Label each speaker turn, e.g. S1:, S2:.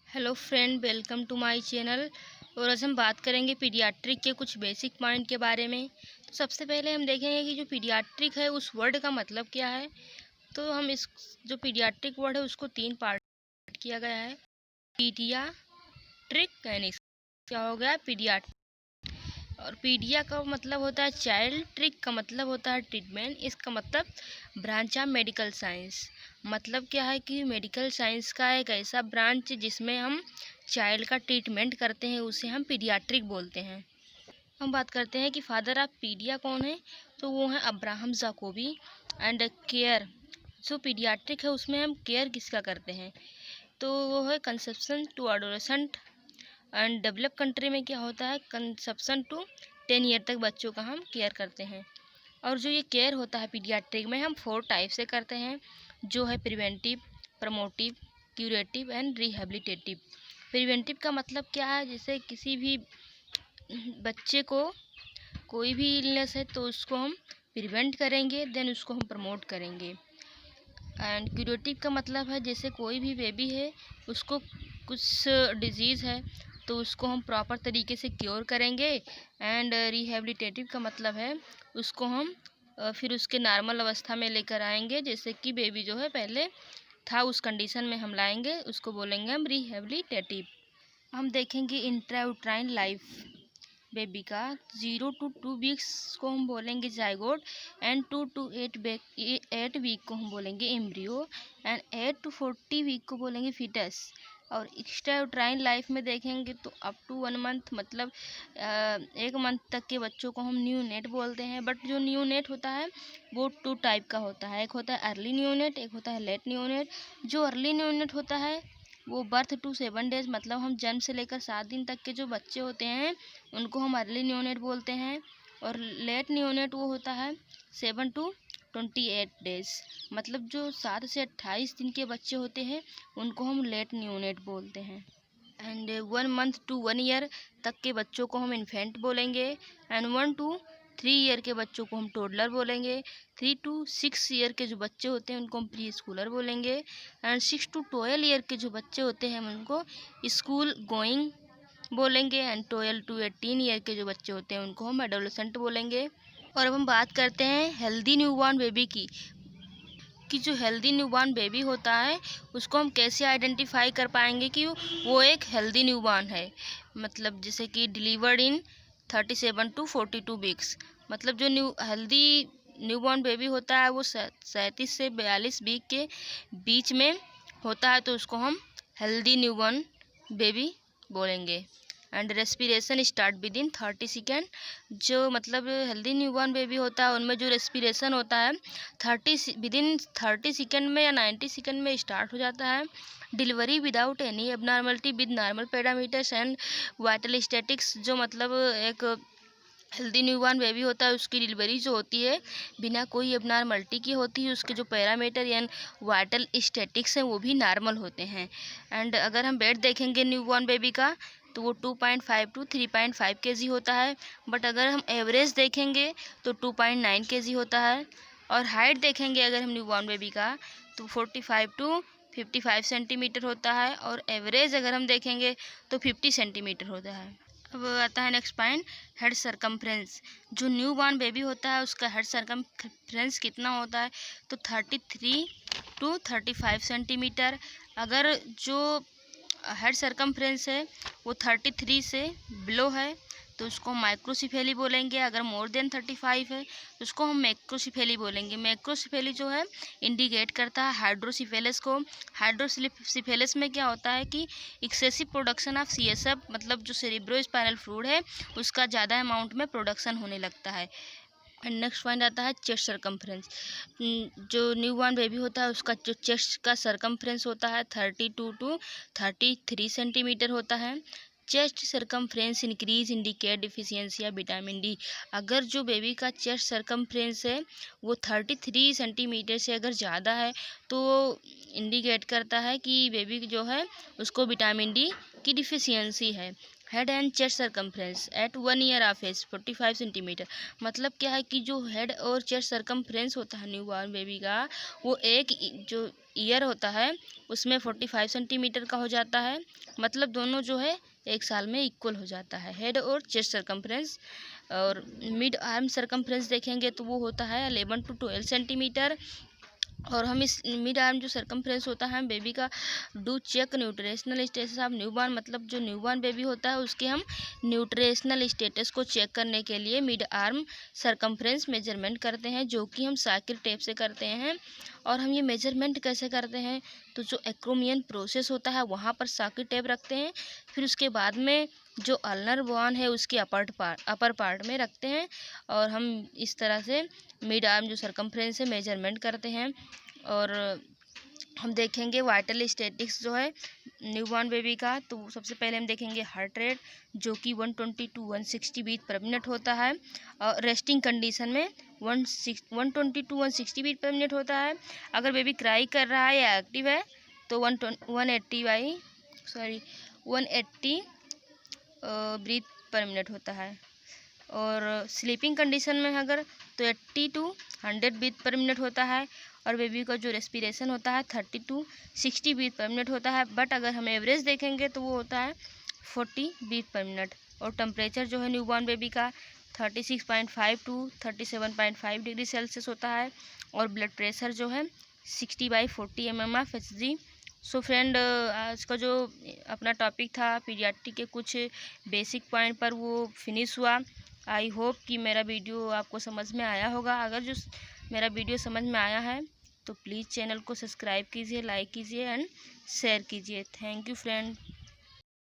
S1: Hello friend, welcome to my channel. और आज हम बात करेंगे पीडियाट्रिक के कुछ बेसिक पॉइंट के बारे में। तो सबसे पहले हम देखेंगे कि जो पीडियाट्रिक है उस वर्ड का मतलब क्या है। तो हम इस जो पीडियाट्रिक वर्ड है उसको तीन पार्ट किया गया है। पीडियाट्रिक यानी क्या हो गया, पीडियाट्रिक। और पीडिया का मतलब होता है चाइल्ड, ट्रिक का मतलब होता है ट्रीटमेंट। इसका मतलब ब्रांच ऑफ मेडिकल साइंस। मतलब क्या है कि मेडिकल साइंस का एक ऐसा ब्रांच जिसमें हम चाइल्ड का ट्रीटमेंट करते हैं, उसे हम पीडियाट्रिक बोलते हैं। हम बात करते हैं कि फादर ऑफ पीडिया कौन है। तो वो है अब्राहम जाकोबी। एंड केयर, जो पीडियाट्रिक है उसमें हम केयर किसका करते हैं, तो वो है conception to adolescent. And develop country में क्या होता है, कंसेप्शन टू 10 ईयर तक बच्चों का हम केयर करते हैं। और जो ये केयर होता है पीडियाट्रिक में, हम 4 टाइप से करते हैं, जो है preventive, promotive, curative and rehabilitative. Preventive का मतलब क्या है, जैसे किसी भी बच्चे को कोई भी इलनेस है तो उसको हम प्रिवेंट करेंगे, देन उसको हम प्रमोट करेंगे। एंड क्यूरेटिव का मतलब है जैसे कोई भी बेबी है, उसको कुछ डिजीज़ है तो उसको हम प्रॉपर तरीके से क्योर करेंगे। एंड रिहेबिलिटेटिव का मतलब है उसको हम फिर उसके नॉर्मल अवस्था में लेकर आएंगे, जैसे कि बेबी जो है पहले था उस कंडीशन में हम लाएंगे, उसको बोलेंगे हम रिहेबिलिटेटिव। हम देखेंगे इंट्रायूट्राइन लाइफ बेबी का। 0 to 2 वीक्स को हम बोलेंगे जाइगोट। एंड 2 to 8 वीक को हम बोलेंगे एम्ब्रियो। एंड 8 to 40 वीक को बोलेंगे फीटस। और एक्स्ट्रा यूट्राइन लाइफ में देखेंगे तो अप टू 1 मंथ, मतलब 1 मंथ तक के बच्चों को हम न्यू नेट बोलते हैं। बट जो न्यू नेट होता है वो 2 टाइप का होता है, एक होता है अर्ली न्यू नेट, एक होता है लेट न्यू नेट। जो अर्ली न्यू नेट होता है वो बर्थ टू 7 डेज, मतलब हम जन्म से लेकर 7 दिन तक के जो बच्चे होते हैं उनको हम अर्ली न्यूनेट बोलते हैं। और लेट न्यूनेट वो होता है 7 to 28 डेज, मतलब जो 7 से 28 दिन के बच्चे होते हैं उनको हम लेट न्यूनेट बोलते हैं। एंड 1 मंथ to 1 ईयर तक के बच्चों को हम इन्फेंट बोलेंगे। एंड 1 to 3 ईयर के बच्चों को हम टोडलर बोलेंगे। 3 to 6 ईयर के जो बच्चे होते हैं उनको हम प्री स्कूलर बोलेंगे। एंड 6 to 12 ईयर के जो बच्चे होते हैं हम उनको स्कूल गोइंग बोलेंगे। एंड 12 to 18 ईयर के जो बच्चे होते हैं उनको हम एडोलेसेंट बोलेंगे। और अब हम बात करते हैं हेल्दी न्यूबॉर्न बेबी की, कि जो हेल्दी न्यूबॉर्न बेबी होता है उसको हम कैसे आइडेंटिफाई कर पाएंगे कि वो एक हेल्दी न्यूबॉर्न है। मतलब जैसे कि डिलीवर्ड इन 37 to 42 वीक्स, मतलब जो हेल्दी न्यूबॉर्न बेबी होता है वो 37 से 42 वीक के बीच में होता है, तो उसको हम हेल्दी न्यूबॉर्न बेबी बोलेंगे। And respiration start with in 30 second, जो मतलब हेल्दी न्यूबॉर्न बेबी होता है उनमें जो रेस्पिरेशन होता है 30 सेकेंड में या 90 सेकेंड में स्टार्ट हो जाता है। Delivery without any abnormality with normal parameters and vital statics, जो मतलब एक हेल्दी न्यूबॉर्न बेबी होता है उसकी डिलीवरी जो होती है बिना कोई एबनॉर्मलिटी की होती है, उसके जो पैरामीटर यानी वाइटल स्टैटिक्स हैं वो भी नॉर्मल होते हैं। एंड अगर हम वेट देखेंगे न्यूबॉर्न बेबी का तो वो 2.5 to 3.5 kg होता है। बट अगर हम एवरेज देखेंगे तो 2.9 kg होता है। और हाइट देखेंगे अगर हम न्यूबॉर्न बेबी का तो 45 to 55 सेंटीमीटर होता है। और एवरेज अगर हम देखेंगे तो 50 सेंटीमीटर होता है। अब आता है नेक्स्ट पॉइंट, हेड सरकमफ्रेंस। जो न्यू बॉर्न बेबी होता है उसका हेड सरकमफ्रेंस कितना होता है, तो 33 to 35 सेंटीमीटर। अगर जो हेड सरकमफ्रेंस है वो 33 से बिलो है तो उसको माइक्रोसिफेली बोलेंगे। अगर मोर देन 35 है तो उसको हम मैक्रोसिफेली बोलेंगे। मैक्रोसिफेली जो है इंडिकेट करता है हाइड्रोसिफेलस को। हाइड्रोसिफेलस में क्या होता है कि एक्सेसिव प्रोडक्शन ऑफ सीएसएफ, मतलब जो सेरिब्रो स्पाइनल फ्लूइड है उसका ज़्यादा अमाउंट में प्रोडक्शन होने लगता है। एंड नेक्स्ट पॉइंट आता है चेस्ट सरकमफ्रेंस। जो न्यूबॉर्न बेबी होता है उसका जो चेस्ट का सरकमफ्रेंस होता है 32 to 33 सेंटीमीटर होता है। Chest circumference increase indicate deficiency या विटामिन डी। अगर जो बेबी का चेस्ट सरकमफ्रेंस है वो 33 सेंटीमीटर से अगर ज़्यादा है तो इंडिकेट करता है कि बेबी जो है उसको विटामिन डी की डिफिशियंसी है। Head and chest circumference at 1 year of age 45 centimetre. मतलब क्या है कि जो हेड और चेस्ट सरकमफ्रेंस होता है न्यूबॉर्न बेबी का, वो एक जो ईयर होता है उसमें 45 सेंटीमीटर का हो जाता है। मतलब दोनों जो है 1 साल में इक्वल हो जाता है, हेड और चेस्ट सरकमफ्रेंस। और मिड आर्म सरकमफ्रेंस देखेंगे तो वो होता है 11 to 12 सेंटीमीटर। और हम इस मिड आर्म जो सरकमफ्रेंस होता है बेबी का do check nutritional status of newborn. मतलब जो न्यूबॉर्न बेबी होता है उसके हम न्यूट्रिशनल स्टेटस को चेक करने के लिए मिड आर्म सरकमफ्रेंस मेजरमेंट करते हैं, जो कि हम साइकिल टेप से करते हैं। और हम ये मेजरमेंट कैसे करते हैं, तो जो एक्रोमियन प्रोसेस होता है वहाँ पर साइकिल टेप रखते हैं, फिर उसके बाद में जो अल्नर बॉन है उसके अपर पार्ट में रखते हैं, और हम इस तरह से मिड आर्म जो सरकमफ्रेंस है मेजरमेंट करते हैं। और हम देखेंगे वाइटल स्टैटिक्स जो है न्यूबॉर्न बेबी का, तो सबसे पहले हम देखेंगे हार्ट रेट, जो कि 120 to 160 बीट पर मिनट होता है। और रेस्टिंग कंडीशन में 120 to 160 बीट पर मिनट होता है। अगर बेबी क्राई कर रहा है या एक्टिव है तो 180 ब्रीथ पर मिनट होता है। और स्लीपिंग कंडीशन में अगर तो 80 to 100 बीट पर मिनट होता है। और बेबी का जो रेस्पिरेशन होता है 30 to 60 बीट पर मिनट होता है। बट अगर हम एवरेज देखेंगे तो वो होता है 40 बीट पर मिनट। और टेम्परेचर जो है न्यूबॉर्न बेबी का 36.5 to 37.5 डिग्री सेल्सियस होता है। और ब्लड प्रेशर जो है 60/40 mmHg। सो फ्रेंड, आज का जो अपना टॉपिक था पीडियाट्रिक के कुछ बेसिक पॉइंट पर वो फिनिश हुआ। आई होप कि मेरा वीडियो आपको समझ में आया होगा। अगर जो मेरा वीडियो समझ में आया है तो प्लीज़ चैनल को सब्सक्राइब कीजिए, लाइक कीजिए एंड शेयर कीजिए। Thank you friend.